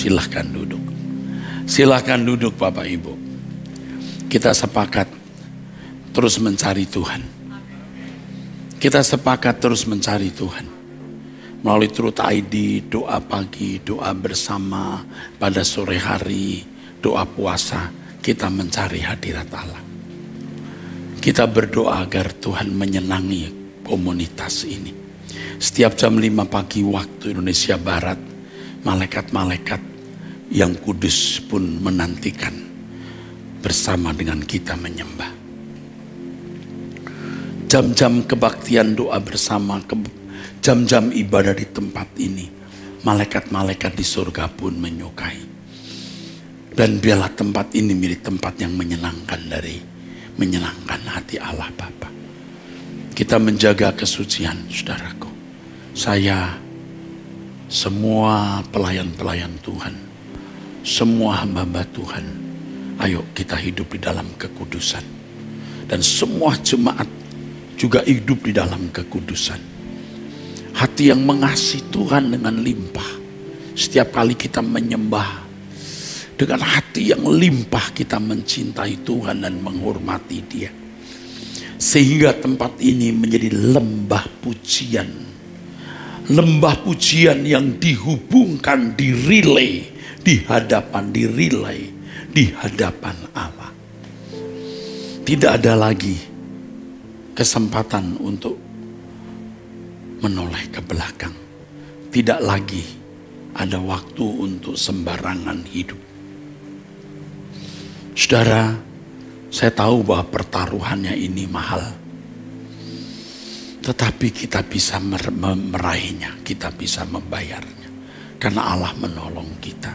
Silahkan duduk. Silahkan duduk Bapak Ibu. Kita sepakat terus mencari Tuhan. Kita sepakat terus mencari Tuhan. Melalui Truth ID, doa pagi, doa bersama, pada sore hari, doa puasa, kita mencari hadirat Allah. Kita berdoa agar Tuhan menyenangi komunitas ini. Setiap jam 5 pagi waktu Indonesia Barat, malaikat-malaikat yang kudus pun menantikan bersama dengan kita menyembah. Jam-jam kebaktian doa bersama, jam-jam ibadah di tempat ini, malaikat-malaikat di surga pun menyukai. Dan biarlah tempat ini menjadi tempat yang menyenangkan hati Allah Bapa. Kita menjaga kesucian, saudaraku. Saya, semua pelayan-pelayan Tuhan, semua hamba-hamba Tuhan, ayo kita hidup di dalam kekudusan. Dan semua jemaat juga hidup di dalam kekudusan. Hati yang mengasihi Tuhan dengan limpah. Setiap kali kita menyembah, dengan hati yang limpah kita mencintai Tuhan dan menghormati Dia. Sehingga tempat ini menjadi lembah pujian. Lembah pujian yang dihubungkan, dirilai di hadapan Allah. Tidak ada lagi kesempatan untuk menoleh ke belakang. Tidak lagi ada waktu untuk sembarangan hidup. Saudara, saya tahu bahwa pertaruhannya ini mahal. Tetapi kita bisa meraihnya, kita bisa membayarnya. Karena Allah menolong kita.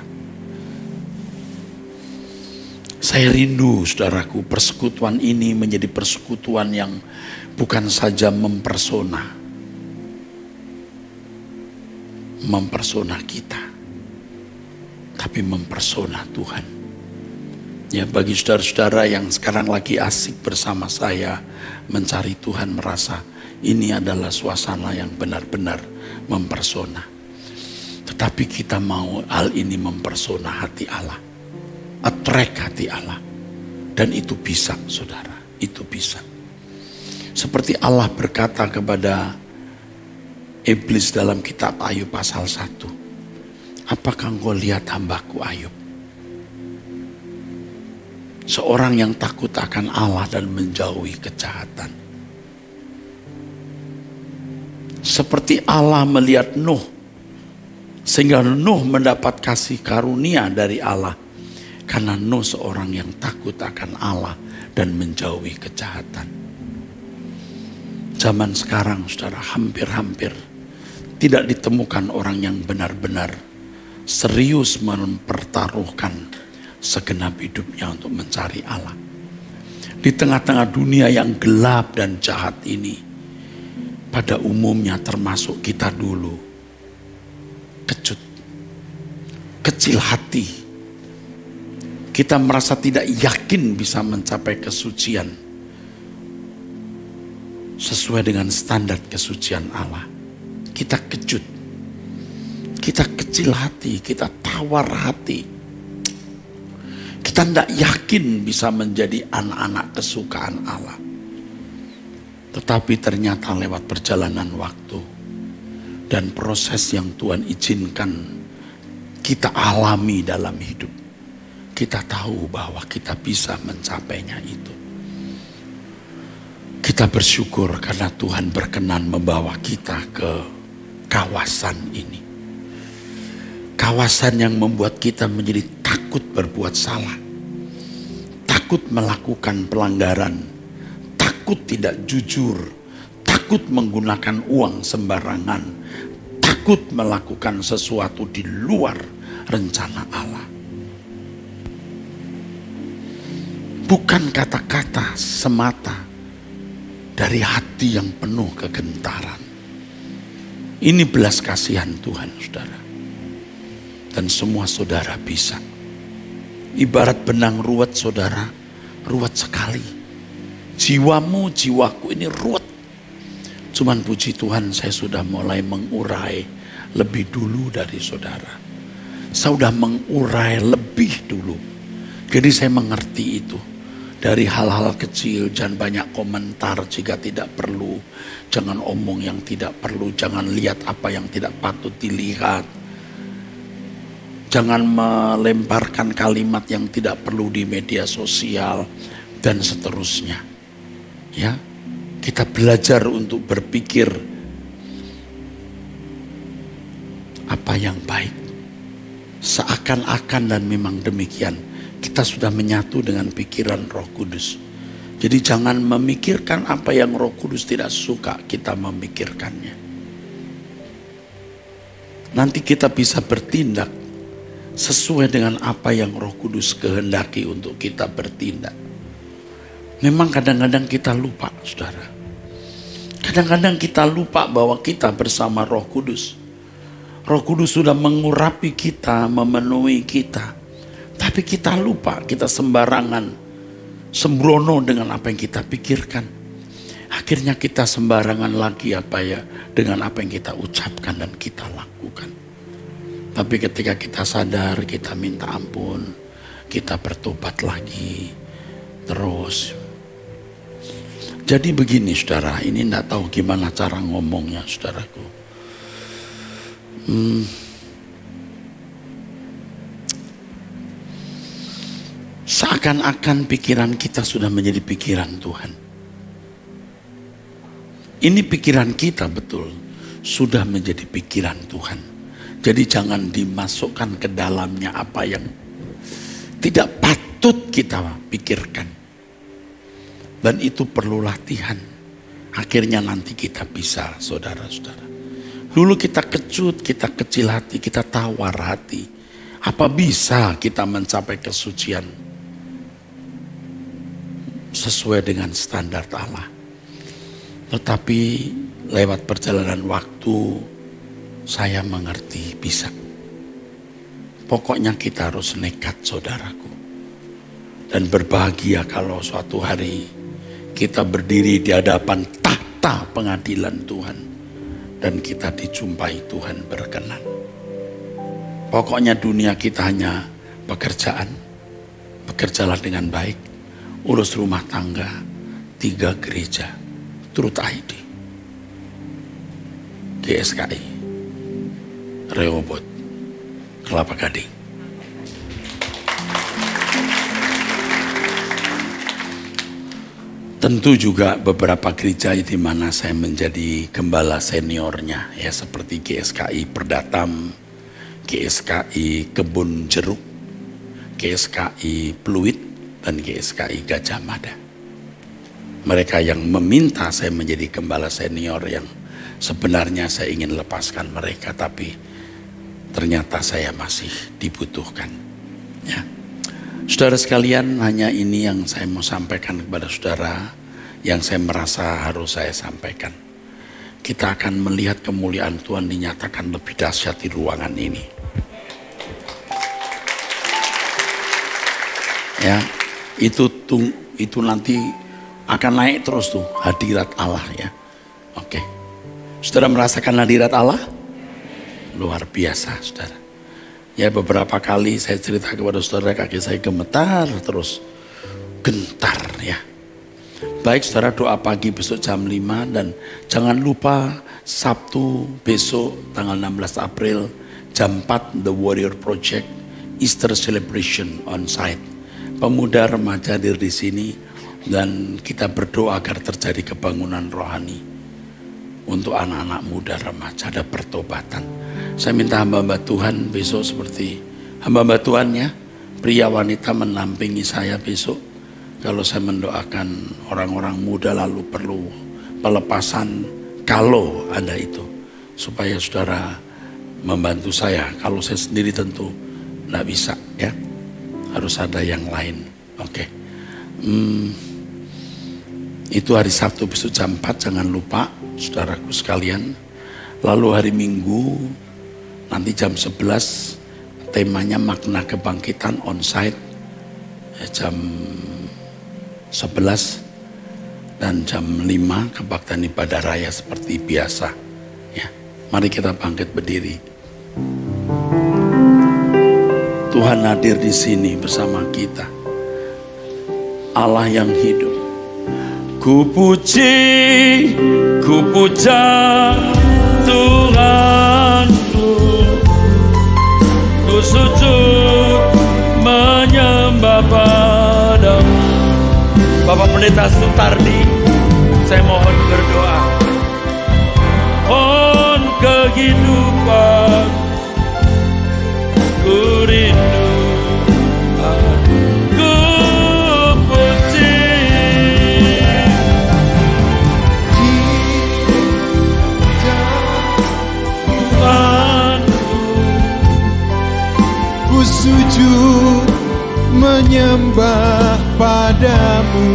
Saya rindu, saudaraku, persekutuan ini menjadi persekutuan yang bukan saja mempersona kita, tapi mempersona Tuhan. Ya, bagi saudara-saudara yang sekarang lagi asik bersama saya mencari Tuhan, merasa ini adalah suasana yang benar-benar mempersona. Tetapi kita mau hal ini mempersona hati Allah, attract hati Allah. Dan itu bisa, saudara, itu bisa. Seperti Allah berkata kepada iblis dalam kitab Ayub pasal 1. Apakah engkau lihat hambaku Ayub? Seorang yang takut akan Allah dan menjauhi kejahatan. Seperti Allah melihat Nuh, sehingga Nuh mendapat kasih karunia dari Allah. Karena Nuh seorang yang takut akan Allah dan menjauhi kejahatan. Zaman sekarang, saudara, hampir-hampir tidak ditemukan orang yang benar-benar serius mempertaruhkan segenap hidupnya untuk mencari Allah. Di tengah-tengah dunia yang gelap dan jahat ini, pada umumnya termasuk kita dulu, kecut, kecil hati. Kita merasa tidak yakin bisa mencapai kesucian sesuai dengan standar kesucian Allah. Kita kecut, kita kecil hati, kita tawar hati. Kita tidak yakin bisa menjadi anak-anak kesukaan Allah. Tetapi ternyata lewat perjalanan waktu dan proses yang Tuhan izinkan kita alami dalam hidup, kita tahu bahwa kita bisa mencapainya itu. Kita bersyukur karena Tuhan berkenan membawa kita ke kawasan ini. Kawasan yang membuat kita menjadi takut berbuat salah, takut melakukan pelanggaran, takut tidak jujur, takut menggunakan uang sembarangan, takut melakukan sesuatu di luar rencana Allah. Bukan kata-kata semata, dari hati yang penuh kegentaran. Ini belas kasihan Tuhan, saudara. Dan semua saudara bisa. Ibarat benang ruwet, saudara, ruwet sekali. Jiwamu, jiwaku ini ruwet. Cuman puji Tuhan, saya sudah mulai mengurai lebih dulu dari saudara. Saya sudah mengurai lebih dulu. Jadi saya mengerti itu. Dari hal-hal kecil, jangan banyak komentar jika tidak perlu. Jangan omong yang tidak perlu, jangan lihat apa yang tidak patut dilihat. Jangan melemparkan kalimat yang tidak perlu di media sosial dan seterusnya. Ya, kita belajar untuk berpikir apa yang baik. Seakan-akan dan memang demikian, kita sudah menyatu dengan pikiran Roh Kudus. Jadi jangan memikirkan apa yang Roh Kudus tidak suka kita memikirkannya. Nanti kita bisa bertindak sesuai dengan apa yang Roh Kudus kehendaki untuk kita bertindak. Memang kadang-kadang kita lupa, saudara. Kadang-kadang kita lupa bahwa kita bersama Roh Kudus. Roh Kudus sudah mengurapi kita, memenuhi kita. Tapi kita lupa, kita sembarangan, sembrono dengan apa yang kita pikirkan. Akhirnya kita sembarangan lagi dengan apa yang kita ucapkan dan kita lakukan. Tapi ketika kita sadar, kita minta ampun, kita bertobat lagi, terus. Jadi begini saudara, ini enggak tahu gimana cara ngomongnya saudaraku. Seakan-akan pikiran kita sudah menjadi pikiran Tuhan. Ini pikiran kita betul, sudah menjadi pikiran Tuhan. Jadi jangan dimasukkan ke dalamnya apa yang tidak patut kita pikirkan. Dan itu perlu latihan. Akhirnya nanti kita bisa, saudara-saudara. Dulu kita kecut, kita kecil hati, kita tawar hati. Apa bisa kita mencapai kesucian sesuai dengan standar Allah? Tetapi lewat perjalanan waktu, saya mengerti bisa. Pokoknya kita harus nekat, saudaraku. Dan berbahagia kalau suatu hari kita berdiri di hadapan tahta pengadilan Tuhan. Dan kita dijumpai Tuhan berkenan. Pokoknya dunia kita hanya pekerjaan. Bekerjalah dengan baik. Urus rumah tangga. 3 gereja. Truth ID. GSKI. Rehoboth. Kelapa Gading. Tentu juga beberapa gereja di mana saya menjadi gembala seniornya, ya seperti GSKI Perdatam, GSKI Kebun Jeruk, GSKI Pluit, dan GSKI Gajah Mada. Mereka yang meminta saya menjadi gembala senior yang sebenarnya saya ingin lepaskan mereka, tapi ternyata saya masih dibutuhkan. Ya. Saudara sekalian, hanya ini yang saya mau sampaikan kepada saudara, yang saya merasa harus saya sampaikan. Kita akan melihat kemuliaan Tuhan dinyatakan lebih dahsyat di ruangan ini. Ya, itu nanti akan naik terus tuh hadirat Allah ya. Oke. Saudara merasakan hadirat Allah? Luar biasa, saudara. Ya beberapa kali saya cerita kepada saudara, kaki saya gemetar terus, gentar ya. Baik saudara, doa pagi besok jam 5 dan jangan lupa Sabtu besok tanggal 16 April jam 4 The Warrior Project Easter Celebration on site. Pemuda remaja hadir di sini dan kita berdoa agar terjadi kebangunan rohani untuk anak-anak muda remaja, ada pertobatan. Saya minta hamba-hamba Tuhan besok seperti hamba-hamba Tuhan ya, pria wanita menampingi saya besok. Kalau saya mendoakan orang-orang muda lalu perlu pelepasan kalau ada itu. Supaya saudara membantu saya. Kalau saya sendiri tentu tidak bisa ya. Harus ada yang lain. Oke. Itu hari Sabtu besok jam 4, jangan lupa saudaraku sekalian. Lalu hari Minggu nanti jam 11 temanya makna kebangkitan onsite jam 11 dan jam 5 kebaktian ibadah raya seperti biasa ya. Mari kita bangkit berdiri. Tuhan hadir di sini bersama kita. Allah yang hidup. Ku puji, ku puja Tuhanku. Ku sujud menyembah padamu. Bapak Pendeta Sutardi, saya mohon berdoa. Pohon kehidupan, ku rindu, ku puji. Tuhanku, ku sujud menyembah padamu.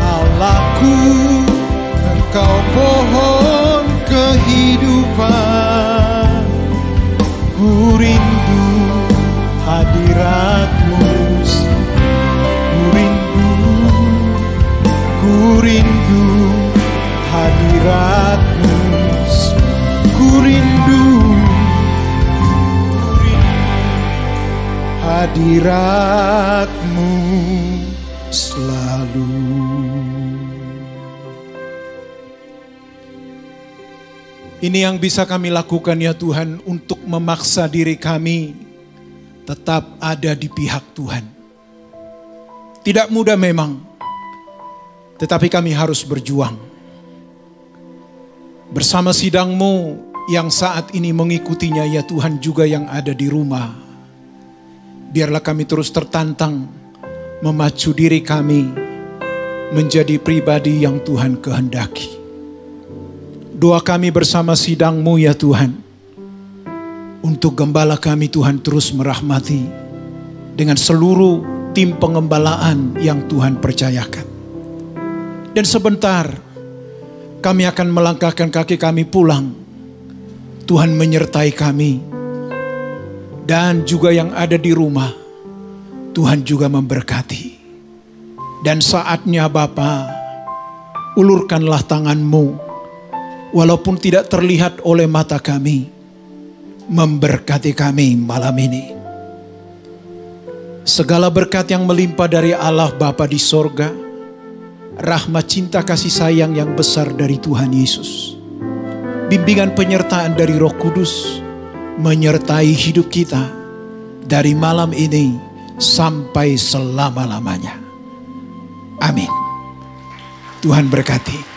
Allahku, Engkau pohon kehidupan. Ku rindu hadirat-Mu, ku rindu hadirat-Mu, ku rindu hadirat-Mu selalu. Ini yang bisa kami lakukan ya Tuhan, untuk memaksa diri kami tetap ada di pihak Tuhan. Tidak mudah memang, tetapi kami harus berjuang. Bersama sidang-Mu yang saat ini mengikutinya ya Tuhan, juga yang ada di rumah. Biarlah kami terus tertantang memacu diri kami menjadi pribadi yang Tuhan kehendaki. Doa kami bersama sidang-Mu ya Tuhan, untuk gembala kami Tuhan terus merahmati dengan seluruh tim pengembalaan yang Tuhan percayakan. Dan sebentar kami akan melangkahkan kaki kami pulang. Tuhan menyertai kami. Dan juga yang ada di rumah, Tuhan juga memberkati. Dan saatnya Bapa, ulurkanlah tangan-Mu, walaupun tidak terlihat oleh mata kami, memberkati kami malam ini. Segala berkat yang melimpah dari Allah Bapa di sorga, rahmat cinta kasih sayang yang besar dari Tuhan Yesus, bimbingan penyertaan dari Roh Kudus, menyertai hidup kita dari malam ini sampai selama-lamanya. Amin. Tuhan berkati.